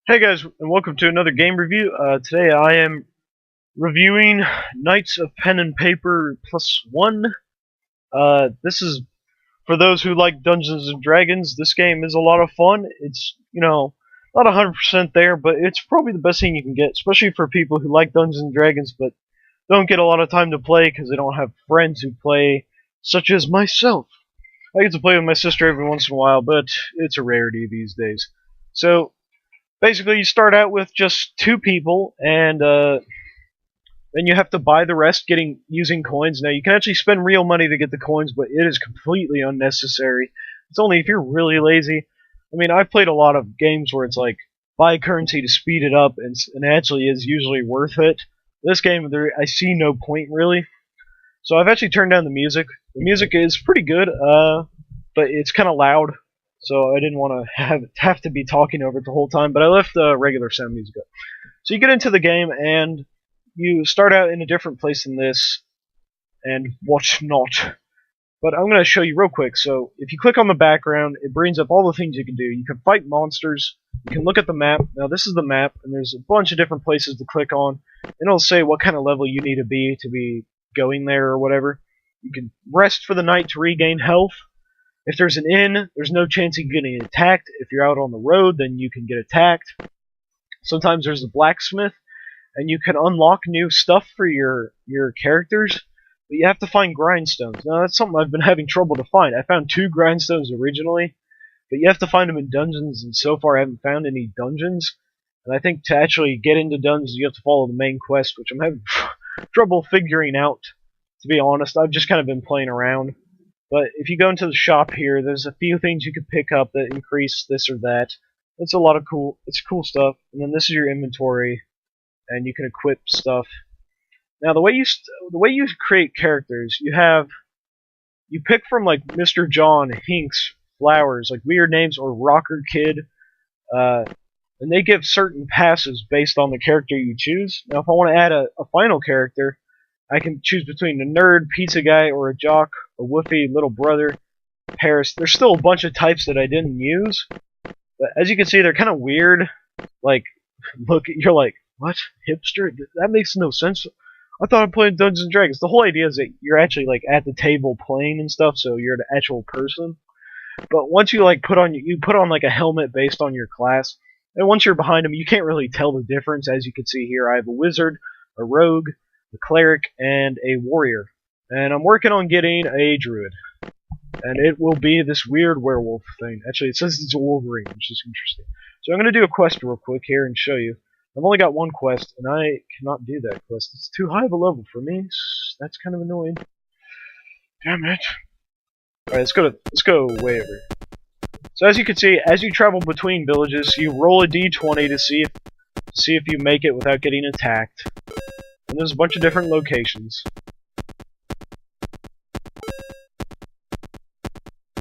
Hey guys, and welcome to another game review. Today I am reviewing Knights of Pen and Paper +1. This is for those who like Dungeons and Dragons. This game is a lot of fun. It's, not 100% there, but it's probably the best thing you can get, especially for people who like Dungeons and Dragons but don't get a lot of time to play because they don't have friends who play, such as myself. I get to play with my sister every once in a while, but it's a rarity these days. So, basically, you start out with just two people, and then you have to buy the rest using coins. Now, you can actually spend real money to get the coins, but it is completely unnecessary. It's only if you're really lazy. I mean, I've played a lot of games where it's like buy currency to speed it up, and actually is usually worth it. This game, I see no point really. So I've actually turned down the music. The music is pretty good, but it's kind of loud, so I didn't want to have to be talking over it the whole time. But I left the regular sound music up. So you get into the game and you start out in a different place than this, and watch not. But I'm going to show you real quick. So if you click on the background, it brings up all the things you can do. You can fight monsters. You can look at the map. Now this is the map, and there's a bunch of different places to click on, and it'll say what kind of level you need to be going there or whatever. You can rest for the night to regain health. If there's an inn, there's no chance of getting attacked. If you're out on the road, then you can get attacked. Sometimes there's a blacksmith, and you can unlock new stuff for your characters, but you have to find grindstones. Now, that's something I've been having trouble to find. I found 2 grindstones originally, but you have to find them in dungeons, and so far I haven't found any dungeons. And I think to actually get into dungeons, you have to follow the main quest, which I'm having trouble figuring out, to be honest. I've just kind of been playing around. But if you go into the shop here, there's a few things you can pick up that increase this or that. It's a lot of cool stuff. And then this is your inventory, and you can equip stuff. Now the way you create characters, you pick from like Mr. John, Hinks, Flowers, like weird names, or Rocker Kid, and they give certain passes based on the character you choose. Now if I want to add a final character, I can choose between a nerd, pizza guy, or a jock, a woofy, little brother, Paris. There's still a bunch of types that I didn't use, but as you can see, they're kind of weird. Like, look, you're like, what? Hipster? That makes no sense. I thought I'm playing Dungeons and Dragons. The whole idea is that you're actually like at the table playing and stuff, so you're the actual person. But once you like put on like a helmet based on your class, and once you're behind them, you can't really tell the difference. As you can see here, I have a wizard, a rogue, a cleric, and a warrior. And I'm working on getting a druid. And it will be this weird werewolf thing. Actually, it says it's a wolverine, which is interesting. So I'm going to do a quest real quick here and show you. I've only got one quest, and I cannot do that quest. It's too high of a level for me. That's kind of annoying. Damn it. Alright, let's go way over here. So as you can see, as you travel between villages, you roll a d20 to see if you make it without getting attacked. And there's a bunch of different locations.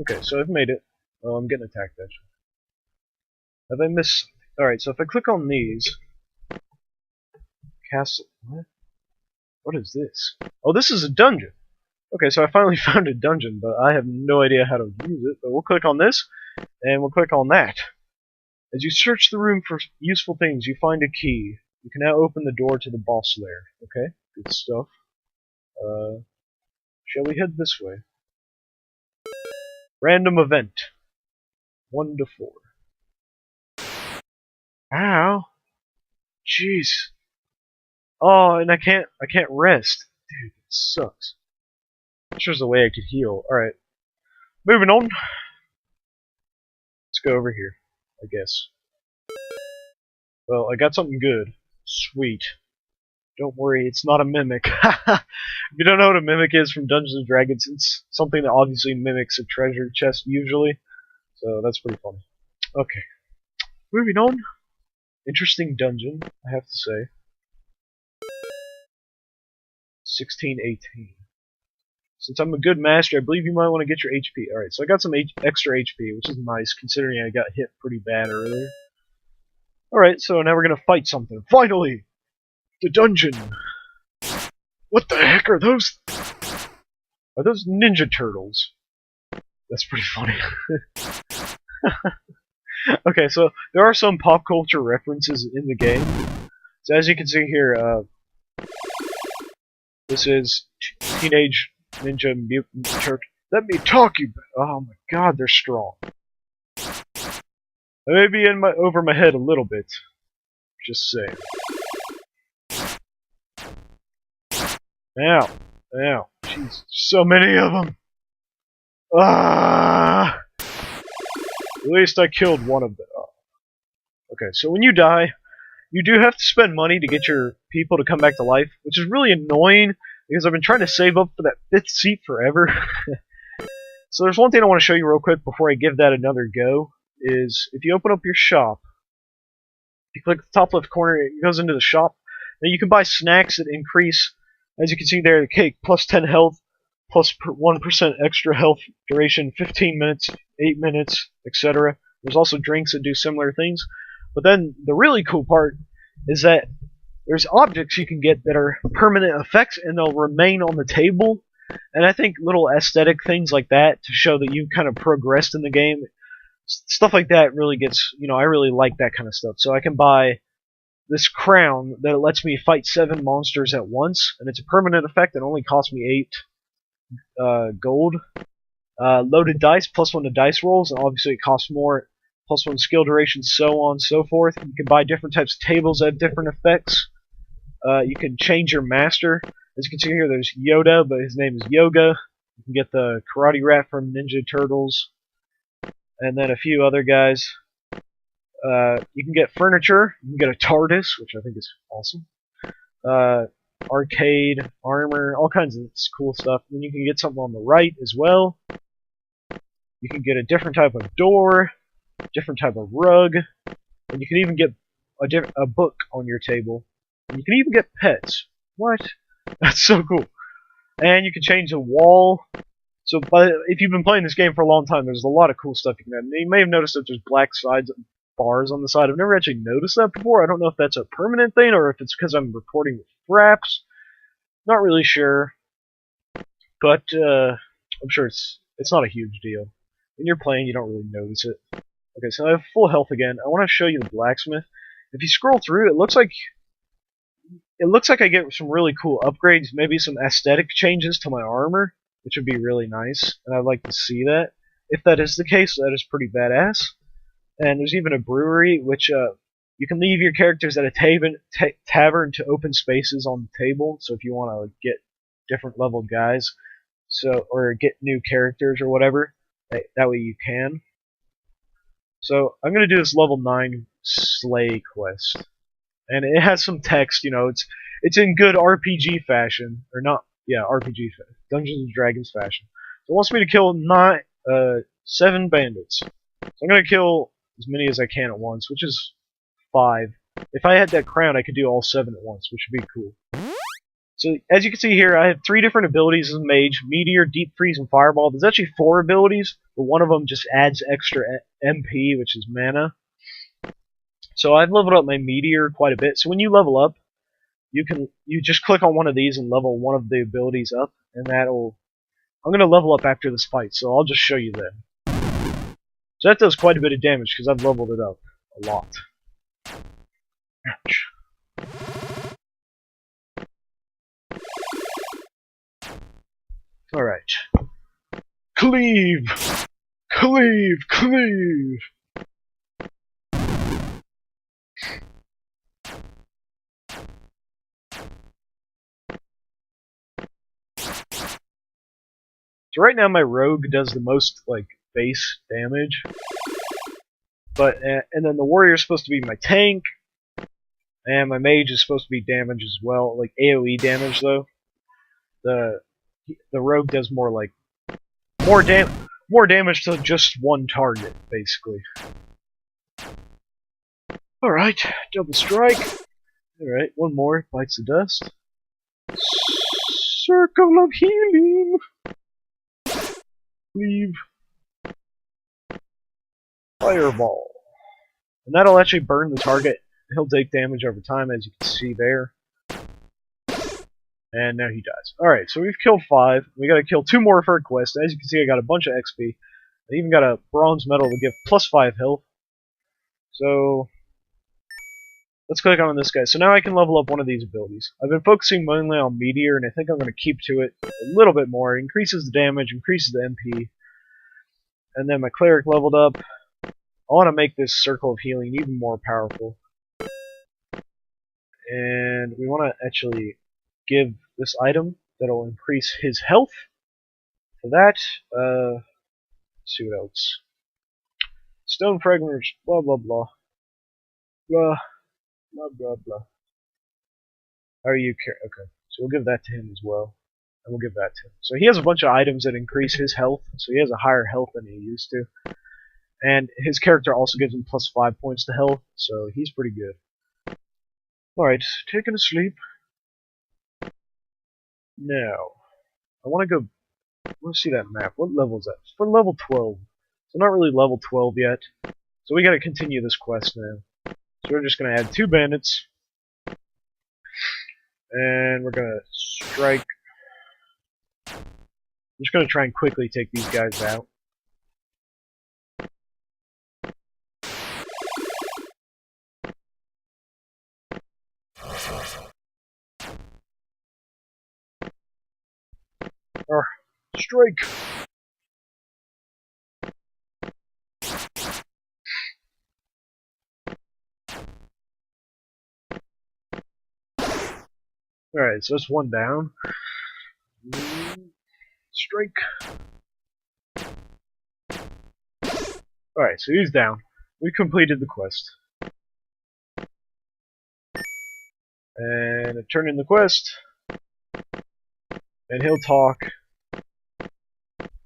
Okay, so I've made it. Oh, I'm getting attacked, actually. Have I missed something? Alright, so if I click on these... Castle... What is this? Oh, this is a dungeon! Okay, so I finally found a dungeon, but I have no idea how to use it. But we'll click on this, and we'll click on that. As you search the room for useful things, you find a key. You can now open the door to the boss lair. Okay, good stuff. Shall we head this way? Random event. 1 to 4. Ow! Jeez. Oh, and I can't rest. Dude, it sucks. There's a way I could heal. Alright. Moving on. Let's go over here, I guess. Well, I got something good. Sweet. Don't worry, it's not a mimic. If you don't know what a mimic is from Dungeons and Dragons, it's something that obviously mimics a treasure chest usually. So that's pretty funny. Okay. Moving on. Interesting dungeon, I have to say. 1618. Since I'm a good master, I believe you might want to get your HP. Alright, so I got some extra HP, which is nice, considering I got hit pretty bad earlier. Alright, so now we're gonna fight something. Finally! The dungeon! What the heck are those? Are those Ninja Turtles? That's pretty funny. Okay, so there are some pop culture references in the game. So as you can see here, this is Teenage Ninja Mutant Turtle. Let me talk you. Oh my God, they're strong. They may be over my head a little bit. Just saying. Ow, ow, jeez, so many of them. Ah! At least I killed one of them. Oh. Okay, so when you die, you do have to spend money to get your people to come back to life, which is really annoying because I've been trying to save up for that 5th seat forever. So there's one thing I want to show you real quick before I give that another go, is if you open up your shop, if you click the top left corner, it goes into the shop. Now you can buy snacks that increase, as you can see there, the cake, plus 10 health, plus 1% extra health duration, 15 minutes, 8 minutes, etc. There's also drinks that do similar things. But then the really cool part is that there's objects you can get that are permanent effects and they'll remain on the table. And I think little aesthetic things like that to show that you've kind of progressed in the game, stuff like that really gets, I really like that kind of stuff. So I can buy this crown that lets me fight 7 monsters at once, and it's a permanent effect. It only costs me 8 gold. Loaded dice, +1 to dice rolls, and obviously it costs more. +1 skill duration, so on and so forth. You can buy different types of tables that have different effects. You can change your master. As you can see here, there's Yoda, but his name is Yoga. You can get the Karate Rat from Ninja Turtles, and then a few other guys. You can get furniture. You can get a TARDIS, which I think is awesome. Arcade, armor, all kinds of cool stuff. Then you can get something on the right as well. You can get a different type of door, different type of rug, and you can even get a book on your table. And you can even get pets. What? That's so cool. And you can change the wall. So if you've been playing this game for a long time, there's a lot of cool stuff you can have. You may have noticed that there's black bars on the side. I've never actually noticed that before. I don't know if that's a permanent thing or if it's because I'm recording with fraps. Not really sure. But I'm sure it's not a huge deal. When you're playing, you don't really notice it. Okay, so I have full health again. I want to show you the blacksmith. If you scroll through, it looks like I get some really cool upgrades, maybe some aesthetic changes to my armor, which would be really nice, and I'd like to see that. If that is the case, that is pretty badass. And there's even a brewery, which you can leave your characters at a tavern to open spaces on the table. So if you want to get different leveled guys, or get new characters or whatever, that way you can. So I'm gonna do this level 9 Slay quest, and it has some text. It's in good RPG fashion, or not? Yeah, RPG fashion, Dungeons and Dragons fashion. So it wants me to kill 7 bandits. So I'm gonna kill as many as I can at once, which is 5. If I had that crown, I could do all 7 at once, which would be cool. So as you can see here, I have 3 different abilities as a mage: Meteor, Deep Freeze, and Fireball. There's actually 4 abilities, but one of them just adds extra MP, which is mana. So I've leveled up my Meteor quite a bit. So when you level up, you just click on one of these and level one of the abilities up, and I'm going to level up after this fight, so I'll just show you then. So that does quite a bit of damage because I've leveled it up a lot. Ouch. Alright. Cleave! Cleave! Cleave! So right now my rogue does the most, base damage. And then the warrior is supposed to be my tank. And my mage is supposed to be damage as well, like AoE damage though. The rogue does more damage to just one target, basically. Alright, double strike. Alright, one more, bites the dust. Circle of healing. Leave. Fireball. And that'll actually burn the target. He'll take damage over time, as you can see there. And now he dies. Alright, so we've killed 5. We gotta kill 2 more for a quest. As you can see, I got a bunch of XP. I even got a bronze medal to give +5 health. So let's click on this guy. So now I can level up one of these abilities. I've been focusing mainly on Meteor, and I think I'm going to keep to it a little bit more. It increases the damage, increases the MP, and then my Cleric leveled up. I want to make this Circle of Healing even more powerful. And we want to actually give this item that'll increase his health. For that, let's see what else. Stone fragments, blah blah blah. Blah blah blah blah. How are you okay, so we'll give that to him as well. And we'll give that to him. So he has a bunch of items that increase his health, so he has a higher health than he used to. And his character also gives him plus 5 points to health, so he's pretty good. Alright, taking a sleep. Now, I want to go. I want to see that map. What level is that? It's for level 12. So not really level 12 yet. So we gotta continue this quest now. So we're just gonna add 2 bandits. And we're gonna strike. I'm just gonna try and quickly take these guys out. Or strike. Alright, so that's 1 down. Strike. Alright, so he's down. We completed the quest. And I turn in the quest. And he'll talk.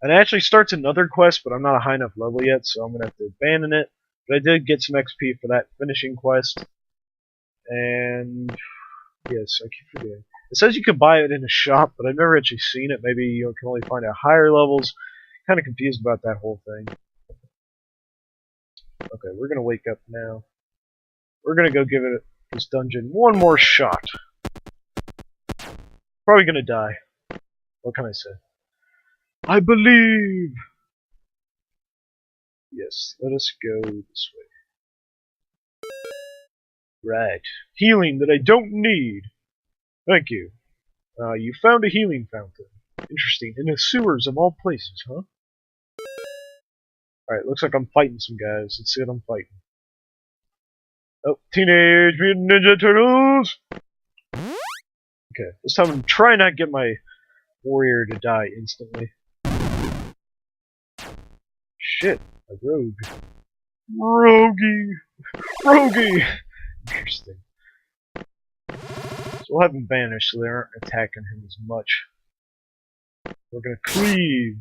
And it actually starts another quest, but I'm not a high enough level yet, so I'm going to have to abandon it. But I did get some XP for that finishing quest. And yes, I keep forgetting. It says you can buy it in a shop, but I've never actually seen it. Maybe you can only find it at higher levels. Kind of confused about that whole thing. Okay, we're going to wake up now. We're going to go give it this dungeon one more shot. Probably going to die. What can I say? I believe! Yes, let us go this way. Right. Healing that I don't need. Thank you. You found a healing fountain. Interesting. In the sewers of all places, huh? Alright, looks like I'm fighting some guys. Let's see what I'm fighting. Oh, Teenage Mutant Ninja Turtles! Okay, this time I'm trying not to get my warrior to die instantly. Shit, a rogue. Rogie! Interesting. So we'll have him banished so they aren't attacking him as much. We're gonna cleave.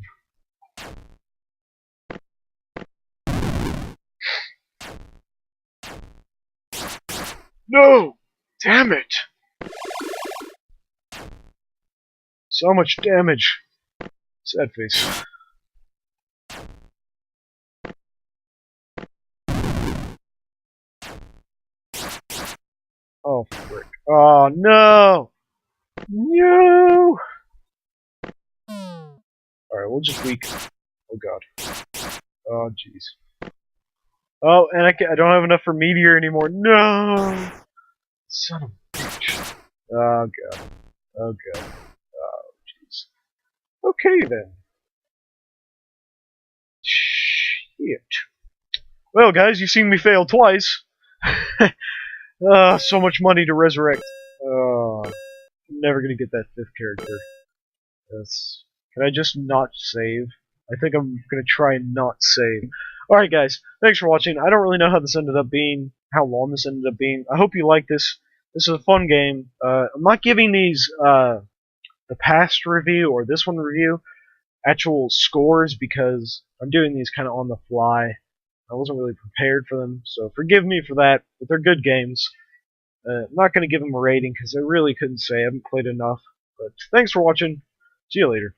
No! Damn it! So much damage. Sad face. Oh, frick. Oh, no! No! Alright, we'll just weaken. Oh, God. Oh, jeez. Oh, and I don't have enough for Meteor anymore. No! Son of a bitch. Oh, God. Oh, God. Oh, jeez. Okay, then. Shit. Well, guys, you've seen me fail twice. So much money to resurrect. I'm never gonna get that 5th character. Yes. Can I just not save? I think I'm gonna try and not save. Alright, guys. Thanks for watching. I don't really know how this ended up being, how long this ended up being. I hope you like this. This is a fun game. I'm not giving these, the past review or this one review actual scores because I'm doing these kind of on the fly. I wasn't really prepared for them, so forgive me for that, but they're good games. I'm not going to give them a rating because I really couldn't say. I haven't played enough. But thanks for watching. See you later.